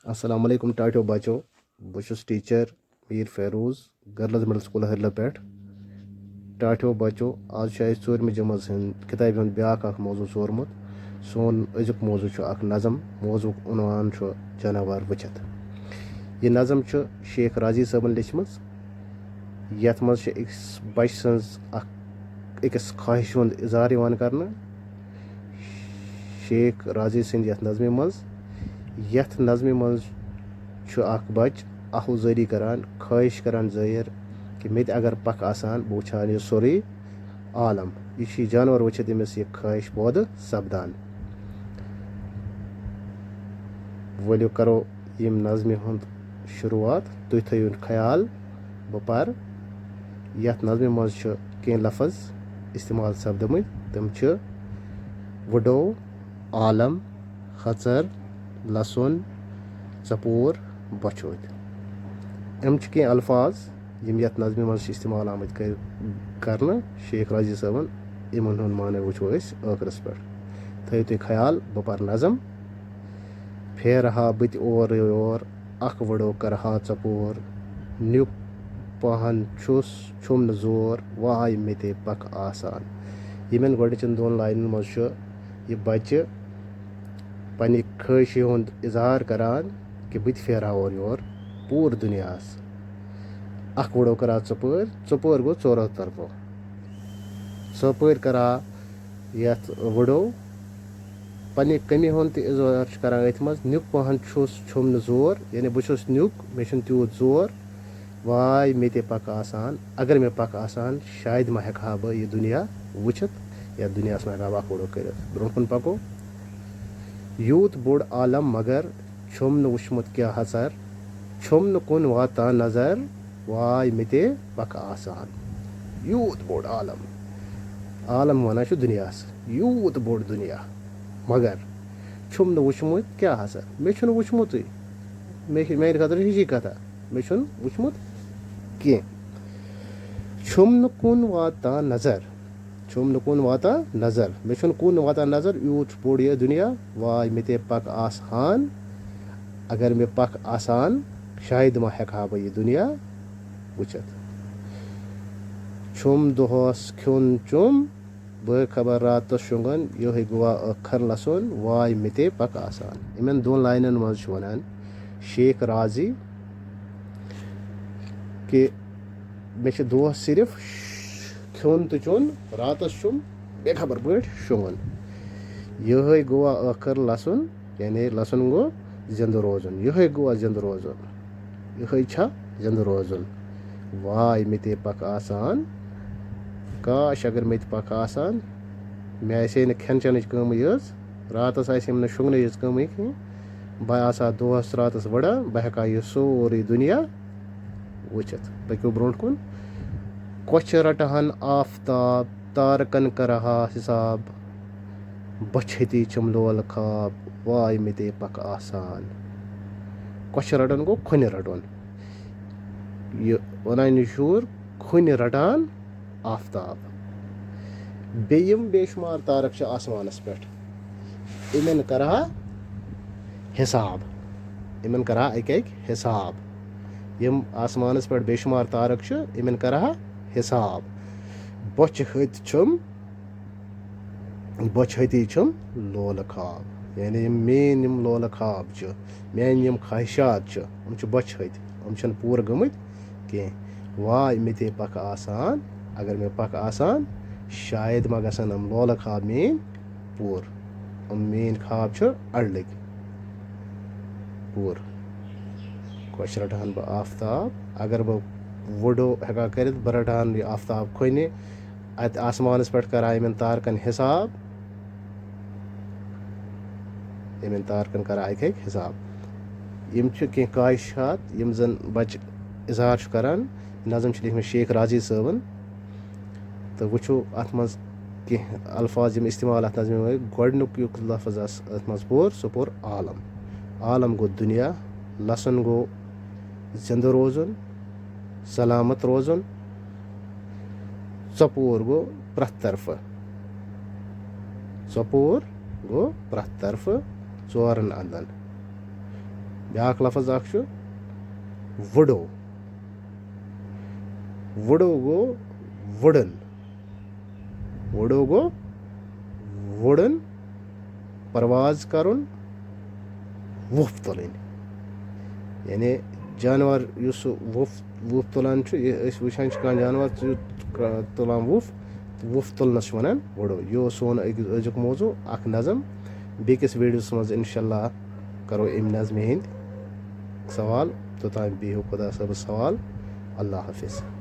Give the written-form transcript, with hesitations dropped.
अस्सलाम वालेकुम टाटो बचो बहुत teacher Mir Feroz girls middle school हरल पे टाटो बचो आज ूरम जमज किताब ब्याक मौजू सोरमुत सोन अजुक मौजू नज़म मौजू उनवान जानवर वचित यह नज़म शेख राजी सबन लिखम यथ मज बच सकिस ख्वाहिश हुंद इजहार कर शेख राजी सद यथ नज़म मज यथ नज़म मज बच अहु जारी करान ख्वाहिश करान जाहिर कि मे अगर पक आसान बह वुचान यह सोरे आलम यह जानवर वुचित अमिस यह ख्वाहिश पौध सपदान वलो करो यम नज़म हुंद शुरुआत तुम थो ख्याल बह पर यथ नज़म मज कह लफज इस्तेमाल सपदमत तम वडो आलम खचर लसन चपोर बचोद अम कह अल्फाज यम यथ नज़म मज इस्तेमाल आमत कर शेख राजी सबन इन माने वो आखिरस पे थो तुम ख्याल बह पर नज़म फेरहा बत और योर अख वड़ो करहा चपोर न्युक पहन छुम न जोर वाय मे ते पक आसान यमन गोडचन दोन लाइन मज यह बच्चे पन्ने ख्वाहिश हुंद इजहार करान कि बत फेरहा और योर पूर दुनियास अख वड़ो करा चपोर गो चोरो तरफो चपोर करा यथ वड़ो पन्ने कमी हुंद इजहार करान अथ मज न्युक पहन छुम न जोर यानी बहुत न्युक मे तूत जोर वाय मे ते पक आसान अगर मे पक आसान शायद मा हेक बह यह दुनिया वुचित या दुनिया मा हेक अख वड़ो कर ब्रोन पको यूत बोड़ आलम मगर छुम न वुचमुत क्या हसर छुम न कुन वाता नजर वाय मे ते पक आसान यूत बोड़ आलम आलम वन दुनियास यूत बोड़ दुनिया मगर छुम न वुचमुत क्या हसर मे वुचमुत मे खतर हिजी कथा मे वुचमुत कह छुम न कुन वाता नजर छुम न कुन वाता नजर मे कुन वाता नजर यूत बोड़ यह दुनिया वाय मे ते पक आसान अगर मे पक आसान शायद मा हेक बह यह दुनिया वुचित छुम दोहस खुन चुम बखबर रात शुंगन यह गुआ अखर लसन वाय मे ते पक आसान इन दोन लाइन मज वन शेख राजी कि मे दोह सिर्फ खुन तो चुन रात चुम बेखबर पे शुंगन यह गुआ अखर लसन यानी लसन गो जिंद रोजन यह गुआ जिंद रोजन यह जिंद रोजन वाय मे ते पक आसान काश अगर मे पक आसान मे न खेन चेन कम यज रातस आम शुंगन यज कम बह आसा दोहस रातस वड़ा बह हेका यह सोरे दुनिया वुचित पको ब्रोट कुन कोच रटहन आफताब तारकन करहा हिसाब बछती चमलोल खाब वाय मे ते पक आसान कोच रटन गो खुन रटन यह वन शूर खुन रटान आफताब बेयम बेशुमार तारक आसमानस पे इन करहा हिसाब इन करहा एक हिसाब यम आसमानस पे बेशुमार तारक इन करहा हिसाब बच हती छुम लोल खाब यानी मेन यम लोल खाब मेन यम ख्वाहिशात बच हत पूर गमत कह वाय मे ते पक आसान अगर मे पक आसान शायद मा गसन लोल खाब मेन पूर मेन खाब अड़ लग पूर कोश रटान बह आफताब अगर बह वडो हेका कर बह रटान यह आफताब खुन अत आसमानस पे करा इन तारकन हिसाब इन तारकन करा एक हिसाब यम कह ख्वाहिशात यम जन बच इजहार करान नज़म लिखम शेख राजी सबन तो वो अत मज कह अल्फाज यम इस्तेमाल अत नज़म गोडनुक युक लफज अत मज पोर सो पोर आलम आलम गो दुनिया लसन गो जिंद रोजन सलामत रोजन चपोर गो प्रथ तरफ चपोर गो प्रथ तरफ चोरन अंदन ब्याक लफज वुडो वुडो गो वुडन वुडो गो वुडन परवाज करुन वुफ तुलन यानी जानवर वुफ वुफ तुलान वुचान जानवर तुलान वुफ वुफ तुलनस वनान वुडो यो सोन अजुक मौजू अख नज़म बेकिस वीडियोस मज इंशाल्लाह करो अम नज़मे हिंद सवाल तोतान बिहो खुदा सब सवाल अल्लाह हाफिज़।